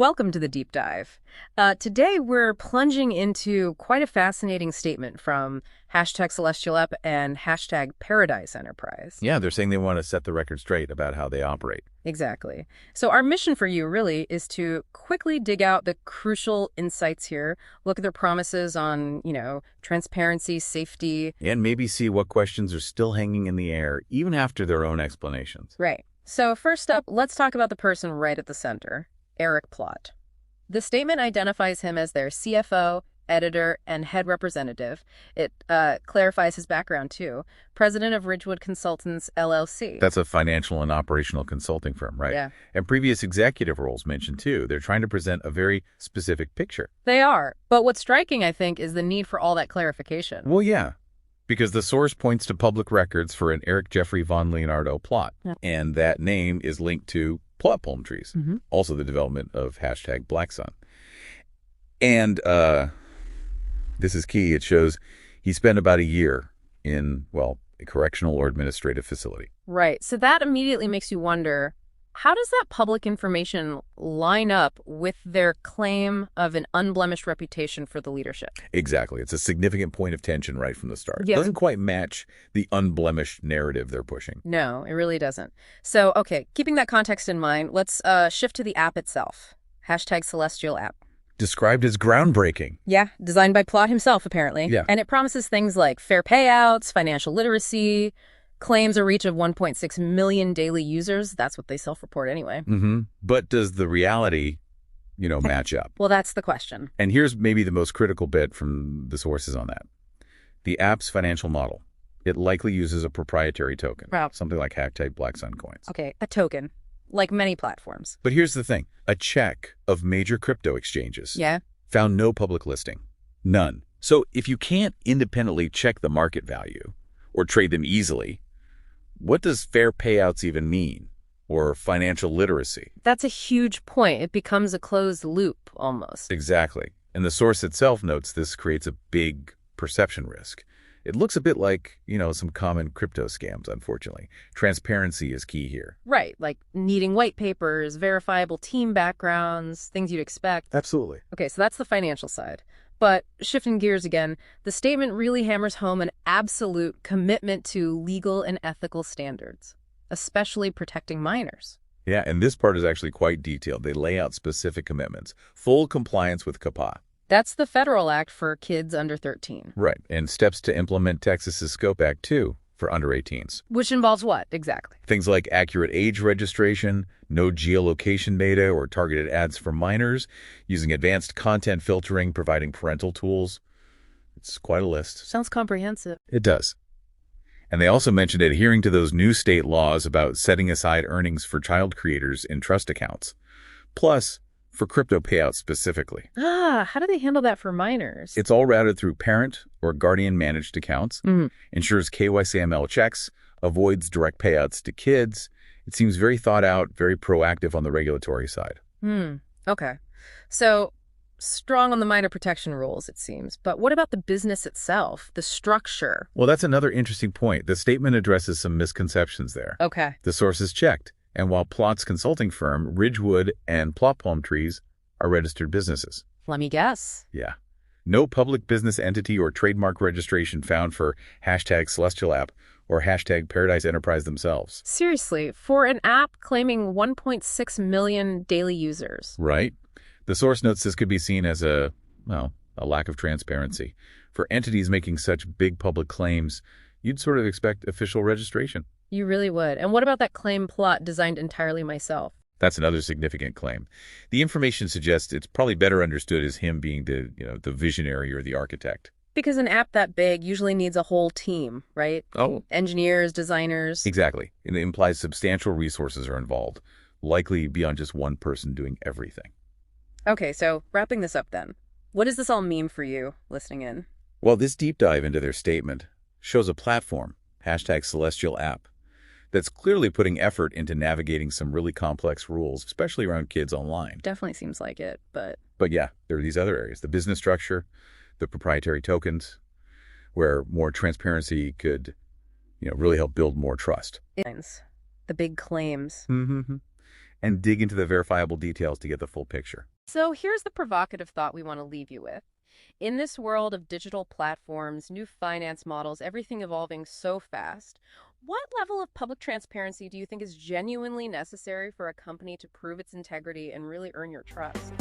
Welcome to the deep dive. Today we're plunging into quite a fascinating statement from #CelestrailApp and #ParadizeEnterprize. Yeah, they're saying they want to set the record straight about how they operate. Exactly. So our mission for you really is to quickly dig out the crucial insights here, look at their promises on, transparency, safety. And maybe see what questions are still hanging in the air, even after their own explanations. Right. So first up, let's talk about the person right at the center. Erik Plott. The statement identifies him as their CFO, editor, and head representative. It clarifies his background, too. President of Ridgewood Consultants, LLC. That's a financial and operational consulting firm, right? Yeah. And previous executive roles mentioned, too. They're trying to present a very specific picture. They are. But what's striking, I think, is the need for all that clarification. Well, yeah. Because the source points to public records for an Eric Jeffrey von Leonardo Plott. Yeah. And that name is linked to plot palm trees, also the development of #BlackSun. And this is key. It shows he spent about a year in, well, a correctional or administrative facility. Right. So that immediately makes you wonder, how does that public information line up with their claim of an unblemished reputation for the leadership? Exactly. It's a significant point of tension right from the start. Yeah. It doesn't quite match the unblemished narrative they're pushing. No, it really doesn't. So, okay, keeping that context in mind, let's shift to the app itself. #CelestrailApp. Described as groundbreaking. Yeah, designed by Plott himself, apparently. Yeah. And it promises things like fair payouts, financial literacy, claims a reach of 1.6 million daily users. That's what they self-report anyway. But does the reality, match up? Well, that's the question. And here's maybe the most critical bit from the sources on that. The app's financial model. It likely uses a proprietary token, something like #BlackSun coins. Okay, a token, like many platforms. But here's the thing. A check of major crypto exchanges found no public listing. None. So if you can't independently check the market value or trade them easily, what does fair payouts even mean? Or financial literacy? That's a huge point. It becomes a closed loop, almost. Exactly. And the source itself notes this creates a big perception risk. It looks a bit like, some common crypto scams, unfortunately. Transparency is key here. Right, like needing white papers, verifiable team backgrounds, things you'd expect. Absolutely. Okay, so that's the financial side. But shifting gears again, the statement really hammers home an absolute commitment to legal and ethical standards, especially protecting minors. Yeah, and this part is actually quite detailed. They lay out specific commitments, full compliance with CAPA. That's the federal act for kids under 13. Right, and steps to implement Texas's Scope Act, too, for under 18s. Which involves what, exactly? Things like accurate age registration, no geolocation data or targeted ads for minors, using advanced content filtering, providing parental tools. It's quite a list. Sounds comprehensive. It does. And they also mentioned adhering to those new state laws about setting aside earnings for child creators in trust accounts. Plus, for crypto payouts specifically. How do they handle that for minors? It's all routed through parent or guardian-managed accounts, ensures KYC/AML checks, avoids direct payouts to kids. It seems very thought out, very proactive on the regulatory side. Okay. So, strong on the minor protection rules, it seems. But what about the business itself, the structure? Well, that's another interesting point. The statement addresses some misconceptions there. Okay. The source is checked. And while Plott's consulting firm, Ridgewood and Plot Palm Trees are registered businesses. Let me guess. Yeah. No public business entity or trademark registration found for #CelestrailApp or #ParadizeEnterprize themselves. Seriously, for an app claiming 1.6 million daily users. Right. The source notes this could be seen as a lack of transparency. For entities making such big public claims, you'd sort of expect official registration. You really would. And what about that claim Plott designed entirely myself? That's another significant claim. The information suggests it's probably better understood as him being the visionary or the architect. Because an app that big usually needs a whole team, right? Oh. Engineers, designers. Exactly. It implies substantial resources are involved, likely beyond just one person doing everything. Okay, so wrapping this up then. What does this all mean for you listening in? Well, this deep dive into their statement shows a platform, #CelestrailApp, that's clearly putting effort into navigating some really complex rules, especially around kids online. Definitely seems like it, but... But yeah, there are these other areas, the business structure, the proprietary tokens, where more transparency could, really help build more trust. The big claims. and dig into the verifiable details to get the full picture. So here's the provocative thought we want to leave you with. In this world of digital platforms, new finance models, everything evolving so fast, what level of public transparency do you think is genuinely necessary for a company to prove its integrity and really earn your trust?